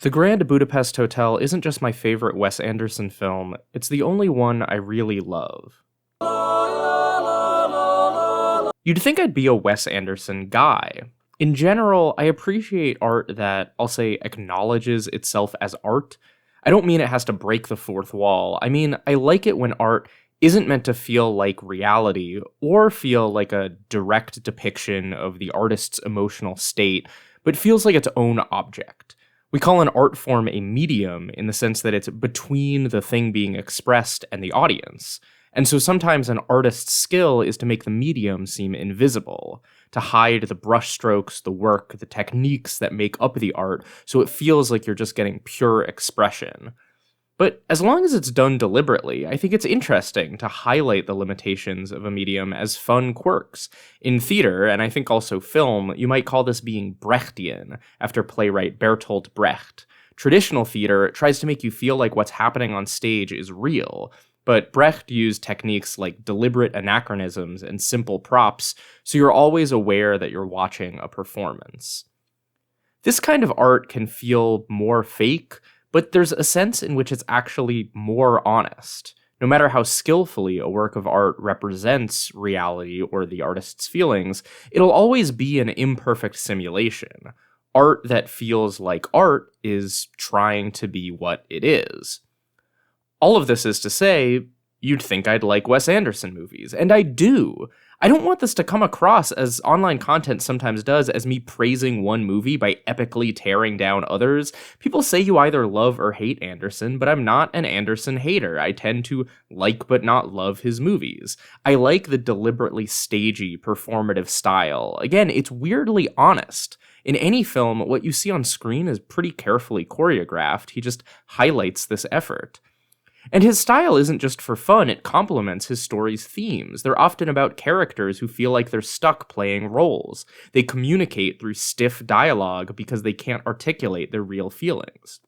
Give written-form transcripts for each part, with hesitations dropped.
The Grand Budapest Hotel isn't just my favorite Wes Anderson film, it's the only one I really love. You'd think I'd be a Wes Anderson guy. In general, I appreciate art that, I'll say, acknowledges itself as art. I don't mean it has to break the fourth wall. I mean, I like it when art isn't meant to feel like reality or feel like a direct depiction of the artist's emotional state, but feels like its own object. We call an art form a medium in the sense that it's between the thing being expressed and the audience. And so sometimes an artist's skill is to make the medium seem invisible, to hide the brushstrokes, the work, the techniques that make up the art, so it feels like you're just getting pure expression. But as long as it's done deliberately, I think it's interesting to highlight the limitations of a medium as fun quirks. In theater, and I think also film, you might call this being Brechtian, after playwright Bertolt Brecht. Traditional theater tries to make you feel like what's happening on stage is real, but Brecht used techniques like deliberate anachronisms and simple props, so you're always aware that you're watching a performance. This kind of art can feel more fake, but there's a sense in which it's actually more honest. No matter how skillfully a work of art represents reality or the artist's feelings, it'll always be an imperfect simulation. Art that feels like art is trying to be what it is. All of this is to say, you'd think I'd like Wes Anderson movies, and I do. I don't want this to come across, as online content sometimes does, as me praising one movie by epically tearing down others. People say you either love or hate Anderson, but I'm not an Anderson hater. I tend to like but not love his movies. I like the deliberately stagey, performative style. Again, it's weirdly honest. In any film, what you see on screen is pretty carefully choreographed. He just highlights this effort. And his style isn't just for fun, it complements his story's themes. They're often about characters who feel like they're stuck playing roles. They communicate through stiff dialogue because they can't articulate their real feelings.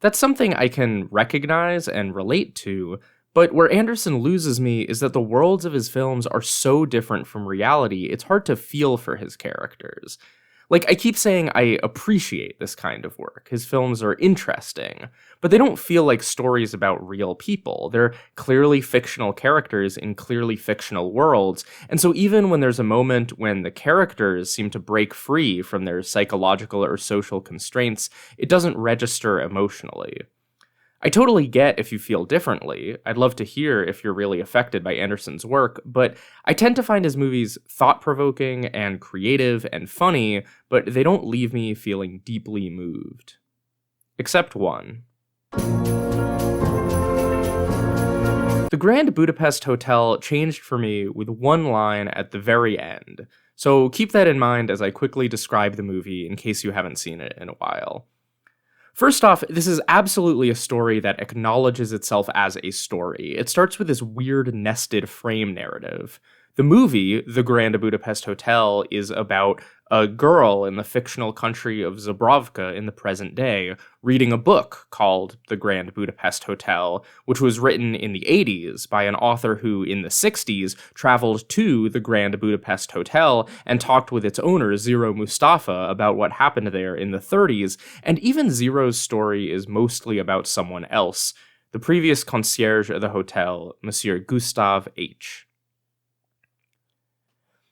That's something I can recognize and relate to, but where Anderson loses me is that the worlds of his films are so different from reality, it's hard to feel for his characters. Like, I keep saying I appreciate this kind of work. His films are interesting, but they don't feel like stories about real people. They're clearly fictional characters in clearly fictional worlds, and so even when there's a moment when the characters seem to break free from their psychological or social constraints, it doesn't register emotionally. I totally get if you feel differently. I'd love to hear if you're really affected by Anderson's work, but I tend to find his movies thought-provoking and creative and funny, but they don't leave me feeling deeply moved. Except one. The Grand Budapest Hotel changed for me with one line at the very end, so keep that in mind as I quickly describe the movie in case you haven't seen it in a while. First off, this is absolutely a story that acknowledges itself as a story. It starts with this weird nested frame narrative. The movie, The Grand Budapest Hotel, is about a girl in the fictional country of Zabrovka in the present day reading a book called The Grand Budapest Hotel, which was written in the 80s by an author who, in the 60s, traveled to the Grand Budapest Hotel and talked with its owner, Zero Mustafa, about what happened there in the 30s, and even Zero's story is mostly about someone else, the previous concierge of the hotel, Monsieur Gustave H.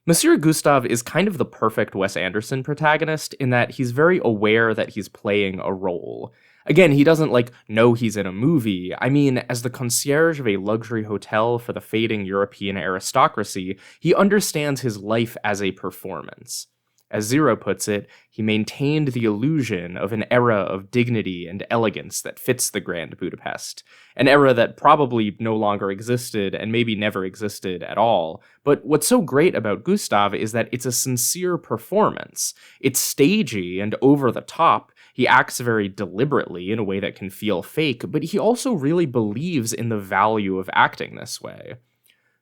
Monsieur Gustave is kind of the perfect Wes Anderson protagonist in that he's very aware that he's playing a role. Again, he doesn't, know he's in a movie. I mean, as the concierge of a luxury hotel for the fading European aristocracy, he understands his life as a performance. As Zero puts it, he maintained the illusion of an era of dignity and elegance that fits the Grand Budapest, an era that probably no longer existed and maybe never existed at all. But what's so great about Gustave is that it's a sincere performance. It's stagey and over the top. He acts very deliberately in a way that can feel fake, but he also really believes in the value of acting this way.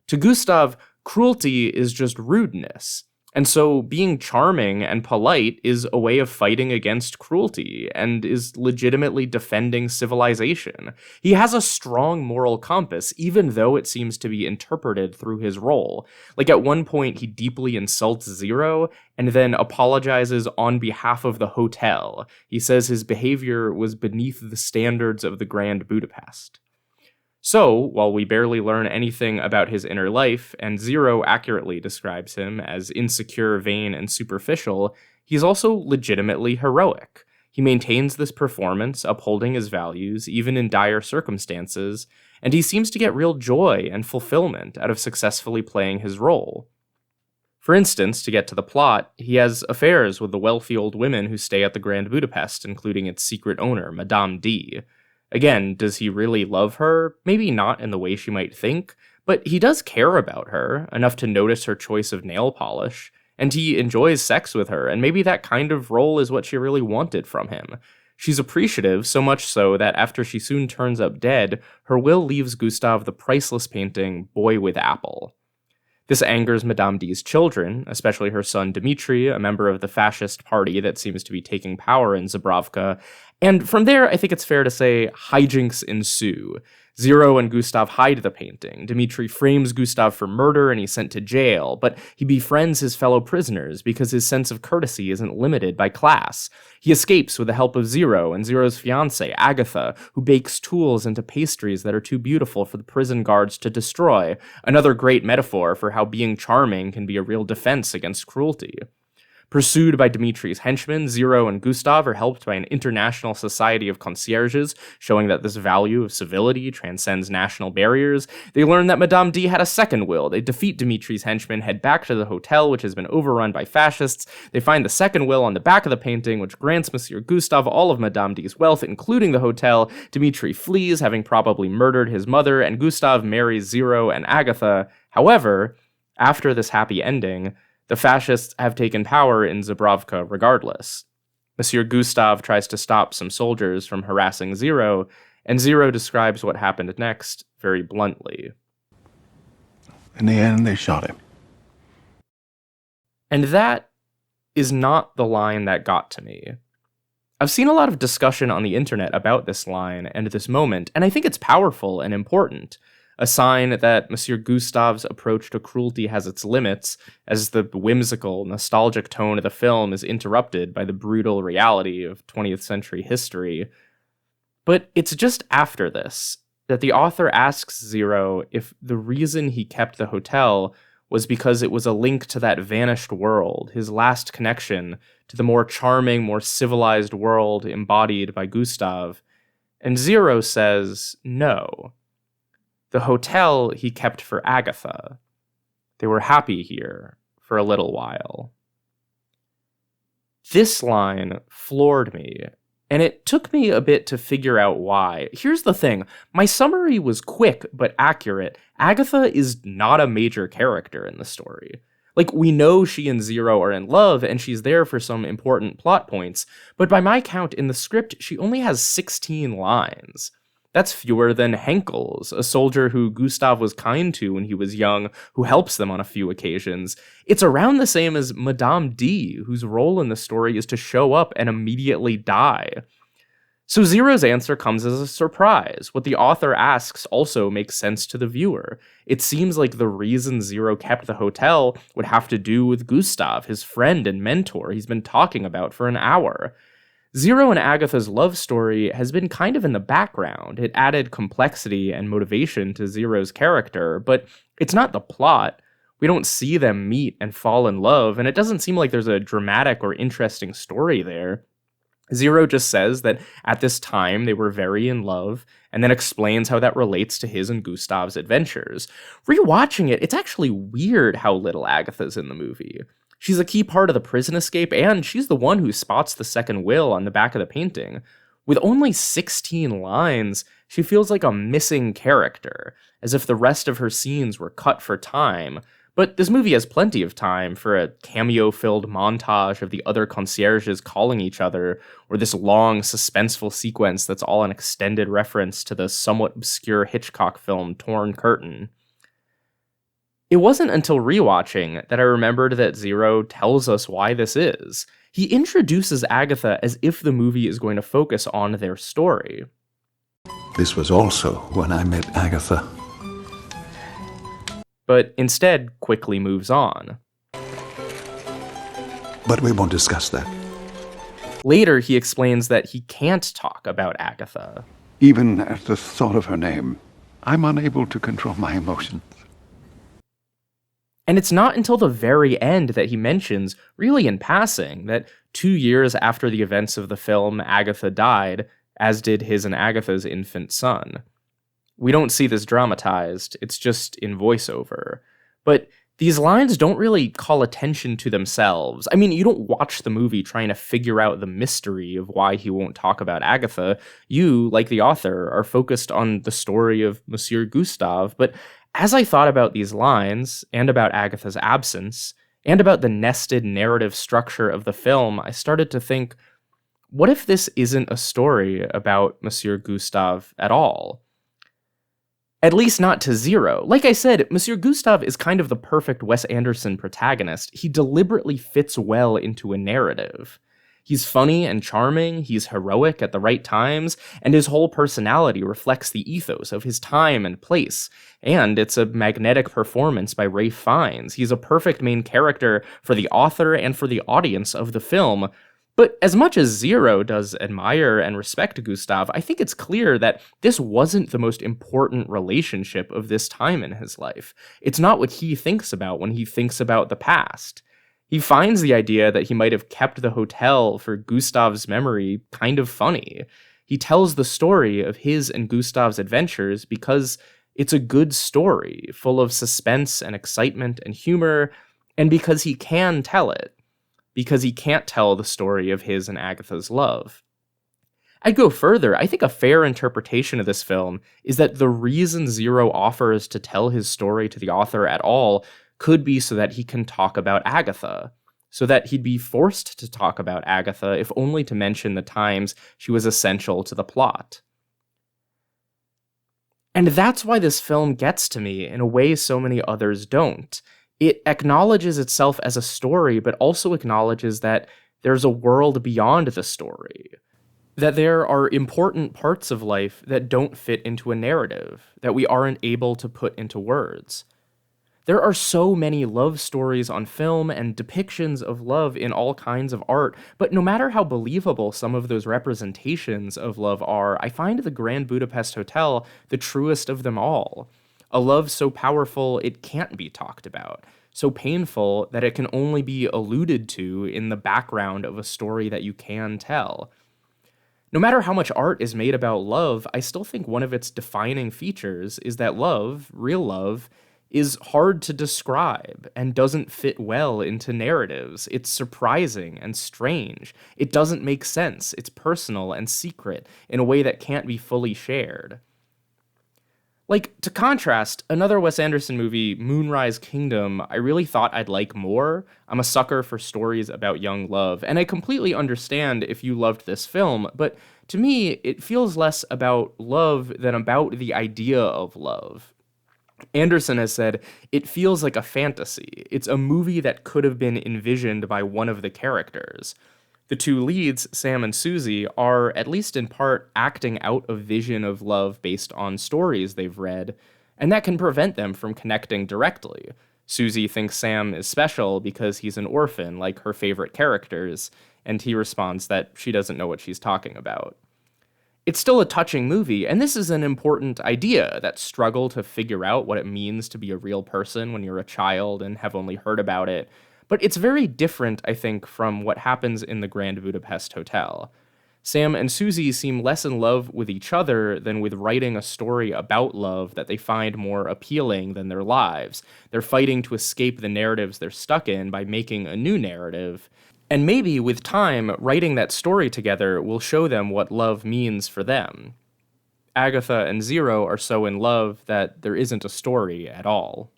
To Gustave, cruelty is just rudeness. And so being charming and polite is a way of fighting against cruelty and is legitimately defending civilization. He has a strong moral compass, even though it seems to be interpreted through his role. Like at one point, he deeply insults Zero and then apologizes on behalf of the hotel. He says his behavior was beneath the standards of the Grand Budapest. So, while we barely learn anything about his inner life, and Zero accurately describes him as insecure, vain, and superficial, he's also legitimately heroic. He maintains this performance, upholding his values, even in dire circumstances, and he seems to get real joy and fulfillment out of successfully playing his role. For instance, to get to the plot, he has affairs with the wealthy old women who stay at the Grand Budapest, including its secret owner, Madame D. Again, does he really love her? Maybe not in the way she might think, but he does care about her, enough to notice her choice of nail polish, and he enjoys sex with her, and maybe that kind of role is what she really wanted from him. She's appreciative, so much so that after she soon turns up dead, her will leaves Gustave the priceless painting, Boy with Apple. This angers Madame D's children, especially her son Dmitri, a member of the fascist party that seems to be taking power in Zabravka, and from there, I think it's fair to say, hijinks ensue. Zero and Gustave hide the painting. Dmitri frames Gustave for murder and he's sent to jail, but he befriends his fellow prisoners because his sense of courtesy isn't limited by class. He escapes with the help of Zero and Zero's fiancée, Agatha, who bakes tools into pastries that are too beautiful for the prison guards to destroy. Another great metaphor for how being charming can be a real defense against cruelty. Pursued by Dmitri's henchmen, Zero and Gustave are helped by an international society of concierges, showing that this value of civility transcends national barriers. They learn that Madame D had a second will. They defeat Dmitri's henchmen, head back to the hotel, which has been overrun by fascists. They find the second will on the back of the painting, which grants Monsieur Gustave all of Madame D's wealth, including the hotel. Dmitri flees, having probably murdered his mother, and Gustave marries Zero and Agatha. However, after this happy ending, the fascists have taken power in Zabravka regardless. Monsieur Gustave tries to stop some soldiers from harassing Zero, and Zero describes what happened next very bluntly. In the end, they shot him. And that is not the line that got to me. I've seen a lot of discussion on the internet about this line and this moment, and I think it's powerful and important. A sign that Monsieur Gustave's approach to cruelty has its limits, as the whimsical, nostalgic tone of the film is interrupted by the brutal reality of 20th century history. But it's just after this that the author asks Zero if the reason he kept the hotel was because it was a link to that vanished world, his last connection to the more charming, more civilized world embodied by Gustave. And Zero says no. The hotel he kept for Agatha. They were happy here for a little while. This line floored me, and it took me a bit to figure out why. Here's the thing. My summary was quick but accurate. Agatha is not a major character in the story. Like, we know she and Zero are in love, and she's there for some important plot points, but by my count in the script, she only has 16 lines. That's fewer than Henkel's, a soldier who Gustave was kind to when he was young, who helps them on a few occasions. It's around the same as Madame D, whose role in the story is to show up and immediately die. So Zero's answer comes as a surprise. What the author asks also makes sense to the viewer. It seems like the reason Zero kept the hotel would have to do with Gustave, his friend and mentor he's been talking about for an hour. Zero and Agatha's love story has been kind of in the background. It added complexity and motivation to Zero's character, but it's not the plot. We don't see them meet and fall in love, and it doesn't seem like there's a dramatic or interesting story there. Zero just says that at this time they were very in love, and then explains how that relates to his and Gustave's adventures. Rewatching it, it's actually weird how little Agatha's in the movie. She's a key part of the prison escape, and she's the one who spots the second will on the back of the painting. With only 16 lines, she feels like a missing character, as if the rest of her scenes were cut for time. But this movie has plenty of time for a cameo-filled montage of the other concierges calling each other, or this long, suspenseful sequence that's all an extended reference to the somewhat obscure Hitchcock film Torn Curtain. It wasn't until rewatching that I remembered that Zero tells us why this is. He introduces Agatha as if the movie is going to focus on their story. This was also when I met Agatha. But instead quickly moves on. But we won't discuss that. Later, he explains that he can't talk about Agatha. Even at the thought of her name, I'm unable to control my emotions. And it's not until the very end that he mentions, really in passing, that 2 years after the events of the film, Agatha died, as did his and Agatha's infant son. We don't see this dramatized, it's just in voiceover. But these lines don't really call attention to themselves. I mean, you don't watch the movie trying to figure out the mystery of why he won't talk about Agatha. You, like the author, are focused on the story of Monsieur Gustave. But as I thought about these lines, and about Agatha's absence, and about the nested narrative structure of the film, I started to think, what if this isn't a story about Monsieur Gustave at all? At least not to Zero. Like I said, Monsieur Gustave is kind of the perfect Wes Anderson protagonist. He deliberately fits well into a narrative. He's funny and charming, he's heroic at the right times, and his whole personality reflects the ethos of his time and place. And it's a magnetic performance by Ralph Fiennes. He's a perfect main character for the author and for the audience of the film. But as much as Zero does admire and respect Gustave, I think it's clear that this wasn't the most important relationship of this time in his life. It's not what he thinks about when he thinks about the past. He finds the idea that he might have kept the hotel for Gustave's memory kind of funny. He tells the story of his and Gustave's adventures because it's a good story, full of suspense and excitement and humor, and because he can tell it. Because he can't tell the story of his and Agatha's love. I'd go further. I think a fair interpretation of this film is that the reason Zero offers to tell his story to the author at all could be so that he can talk about Agatha, so that he'd be forced to talk about Agatha, if only to mention the times she was essential to the plot. And that's why this film gets to me in a way so many others don't. It acknowledges itself as a story, but also acknowledges that there's a world beyond the story. That there are important parts of life that don't fit into a narrative, that we aren't able to put into words. There are so many love stories on film and depictions of love in all kinds of art, but no matter how believable some of those representations of love are, I find the Grand Budapest Hotel the truest of them all. A love so powerful it can't be talked about, so painful that it can only be alluded to in the background of a story that you can tell. No matter how much art is made about love, I still think one of its defining features is that love, real love, is hard to describe and doesn't fit well into narratives. It's surprising and strange. It doesn't make sense. It's personal and secret in a way that can't be fully shared. Like, to contrast, another Wes Anderson movie, Moonrise Kingdom, I really thought I'd like more. I'm a sucker for stories about young love, and I completely understand if you loved this film, but to me, it feels less about love than about the idea of love. Anderson has said, it feels like a fantasy. It's a movie that could have been envisioned by one of the characters. The two leads, Sam and Susie, are, at least in part, acting out a vision of love based on stories they've read, and that can prevent them from connecting directly. Susie thinks Sam is special because he's an orphan, like her favorite characters, and he responds that she doesn't know what she's talking about. It's still a touching movie, and this is an important idea, that struggle to figure out what it means to be a real person when you're a child and have only heard about it. But it's very different, I think, from what happens in the Grand Budapest Hotel. Sam and Susie seem less in love with each other than with writing a story about love that they find more appealing than their lives. They're fighting to escape the narratives they're stuck in by making a new narrative. And maybe, with time, writing that story together will show them what love means for them. Agatha and Zero are so in love that there isn't a story at all.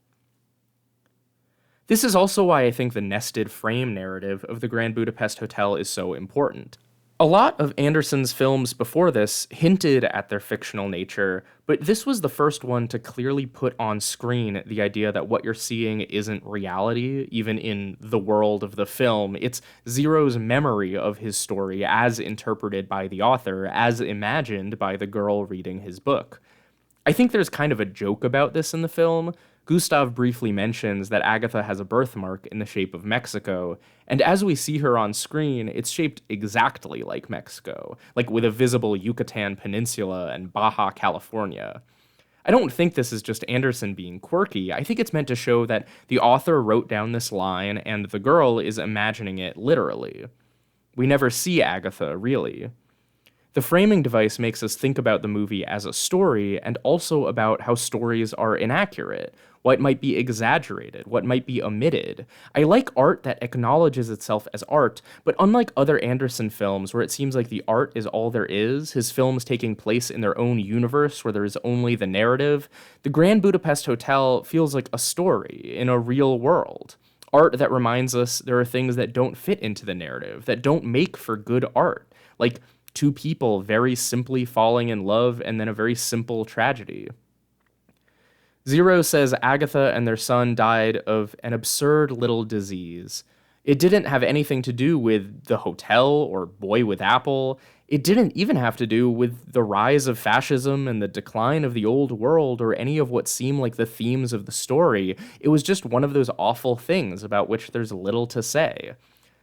This is also why I think the nested frame narrative of the Grand Budapest Hotel is so important. A lot of Anderson's films before this hinted at their fictional nature, but this was the first one to clearly put on screen the idea that what you're seeing isn't reality, even in the world of the film. It's Zero's memory of his story as interpreted by the author, as imagined by the girl reading his book. I think there's kind of a joke about this in the film. Gustave briefly mentions that Agatha has a birthmark in the shape of Mexico, and as we see her on screen, it's shaped exactly like Mexico, like with a visible Yucatan Peninsula and Baja California. I don't think this is just Anderson being quirky. I think it's meant to show that the author wrote down this line and the girl is imagining it literally. We never see Agatha, really. The framing device makes us think about the movie as a story and also about how stories are inaccurate, what might be exaggerated, what might be omitted. I like art that acknowledges itself as art, but unlike other Anderson films where it seems like the art is all there is, his films taking place in their own universe where there is only the narrative, the Grand Budapest Hotel feels like a story in a real world. Art that reminds us there are things that don't fit into the narrative, that don't make for good art, like two people very simply falling in love and then a very simple tragedy. Zero says Agatha and their son died of an absurd little disease. It didn't have anything to do with the hotel or Boy with Apple. It didn't even have to do with the rise of fascism and the decline of the old world or any of what seem like the themes of the story. It was just one of those awful things about which there's little to say.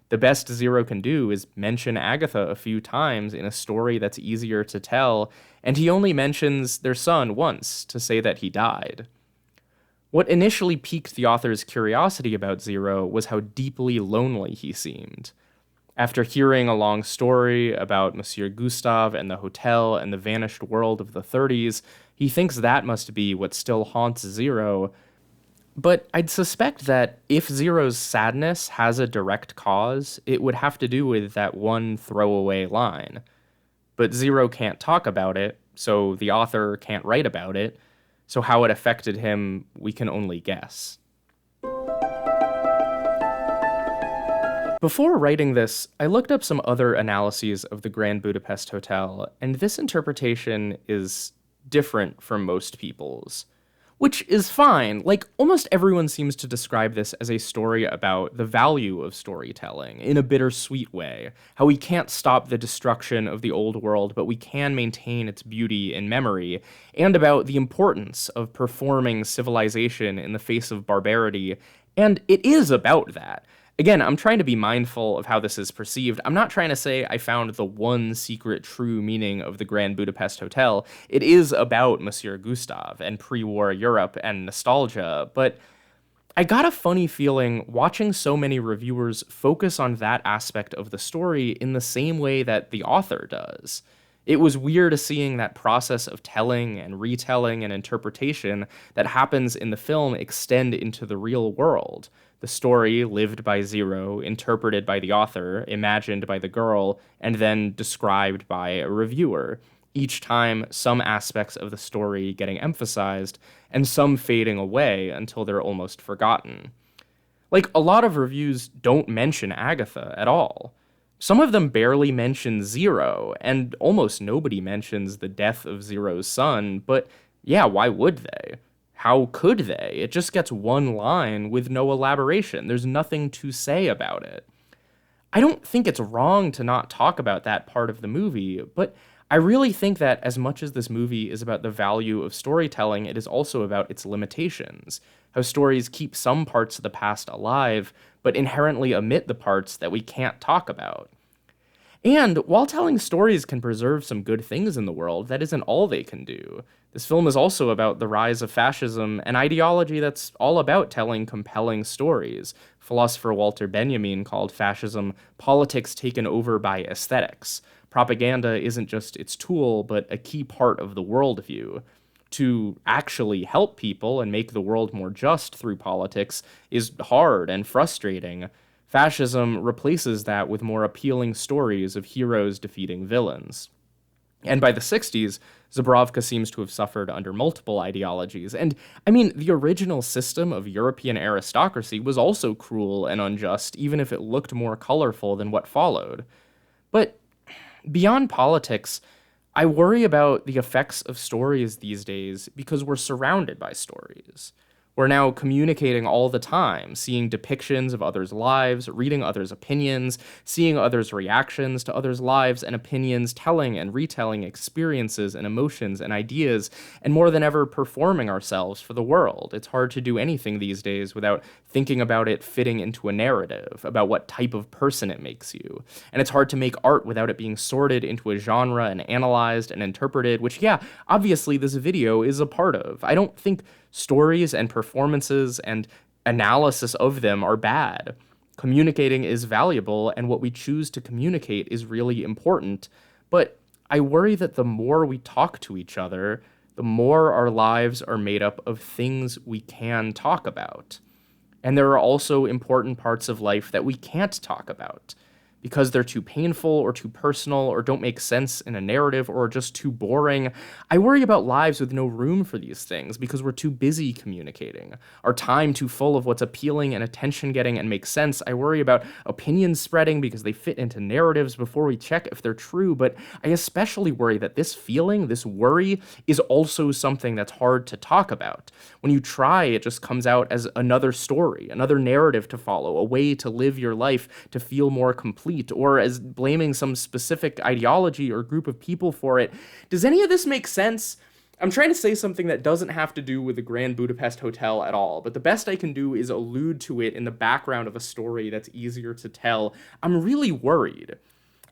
The best Zero can do is mention Agatha a few times in a story that's easier to tell, and he only mentions their son once to say that he died. What initially piqued the author's curiosity about Zero was how deeply lonely he seemed. After hearing a long story about Monsieur Gustave and the hotel and the vanished world of the 30s, he thinks that must be what still haunts Zero. But I'd suspect that if Zero's sadness has a direct cause, it would have to do with that one throwaway line. But Zero can't talk about it, so the author can't write about it, so how it affected him, we can only guess. Before writing this, I looked up some other analyses of the Grand Budapest Hotel, and this interpretation is different from most people's. Which is fine. Like, almost everyone seems to describe this as a story about the value of storytelling in a bittersweet way. How we can't stop the destruction of the old world, but we can maintain its beauty in memory, and about the importance of performing civilization in the face of barbarity. And it is about that. Again, I'm trying to be mindful of how this is perceived. I'm not trying to say I found the one secret true meaning of the Grand Budapest Hotel. It is about Monsieur Gustave and pre-war Europe and nostalgia, but I got a funny feeling watching so many reviewers focus on that aspect of the story in the same way that the author does. It was weird seeing that process of telling and retelling and interpretation that happens in the film extend into the real world. The story lived by Zero, interpreted by the author, imagined by the girl, and then described by a reviewer. Each time, some aspects of the story getting emphasized, and some fading away until they're almost forgotten. Like, a lot of reviews don't mention Agatha at all. Some of them barely mention Zero, and almost nobody mentions the death of Zero's son, but yeah, why would they? How could they? It just gets one line with no elaboration. There's nothing to say about it. I don't think it's wrong to not talk about that part of the movie, but I really think that as much as this movie is about the value of storytelling, it is also about its limitations. How stories keep some parts of the past alive, but inherently omit the parts that we can't talk about. And while telling stories can preserve some good things in the world, that isn't all they can do. This film is also about the rise of fascism, an ideology that's all about telling compelling stories. Philosopher Walter Benjamin called fascism politics taken over by aesthetics. Propaganda isn't just its tool, but a key part of the worldview. To actually help people and make the world more just through politics is hard and frustrating. Fascism replaces that with more appealing stories of heroes defeating villains. And by the 60s, Zabravka seems to have suffered under multiple ideologies. And, I mean, the original system of European aristocracy was also cruel and unjust, even if it looked more colorful than what followed. But Beyond politics, I worry about the effects of stories these days because we're surrounded by stories. We're now communicating all the time, seeing depictions of others' lives, reading others' opinions, seeing others' reactions to others' lives and opinions, telling and retelling experiences and emotions and ideas, and more than ever, performing ourselves for the world. It's hard to do anything these days without thinking about it fitting into a narrative, about what type of person it makes you. And it's hard to make art without it being sorted into a genre and analyzed and interpreted, which, yeah, obviously this video is a part of. I don't think stories and performances and analysis of them are bad. Communicating is valuable, and what we choose to communicate is really important. But I worry that the more we talk to each other, the more our lives are made up of things we can talk about. And there are also important parts of life that we can't talk about because they're too painful or too personal or don't make sense in a narrative or are just too boring. I worry about lives with no room for these things because we're too busy communicating, our time too full of what's appealing and attention-getting and makes sense. I worry about opinions spreading because they fit into narratives before we check if they're true, but I especially worry that this feeling, this worry, is also something that's hard to talk about. When you try, it just comes out as another story, another narrative to follow, a way to live your life to feel more complete, or as blaming some specific ideology or group of people for it. Does any of this make sense? I'm trying to say something that doesn't have to do with the Grand Budapest Hotel at all, but the best I can do is allude to it in the background of a story that's easier to tell. I'm really worried.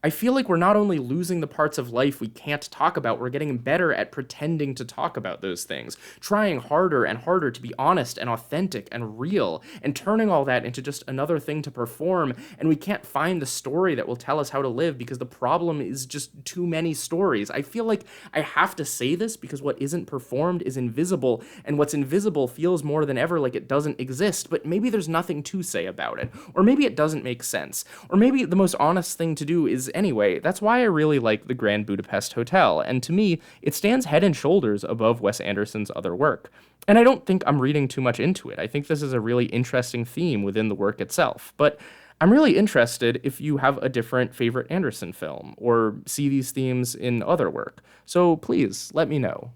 I feel like we're not only losing the parts of life we can't talk about, we're getting better at pretending to talk about those things, trying harder and harder to be honest and authentic and real, and turning all that into just another thing to perform, and we can't find the story that will tell us how to live because the problem is just too many stories. I feel like I have to say this because what isn't performed is invisible, and what's invisible feels more than ever like it doesn't exist, but maybe there's nothing to say about it, or maybe it doesn't make sense, or maybe the most honest thing to do is anyway. That's why I really like the Grand Budapest Hotel, and to me, it stands head and shoulders above Wes Anderson's other work. And I don't think I'm reading too much into it. I think this is a really interesting theme within the work itself, but I'm really interested if you have a different favorite Anderson film, or see these themes in other work. So please, let me know.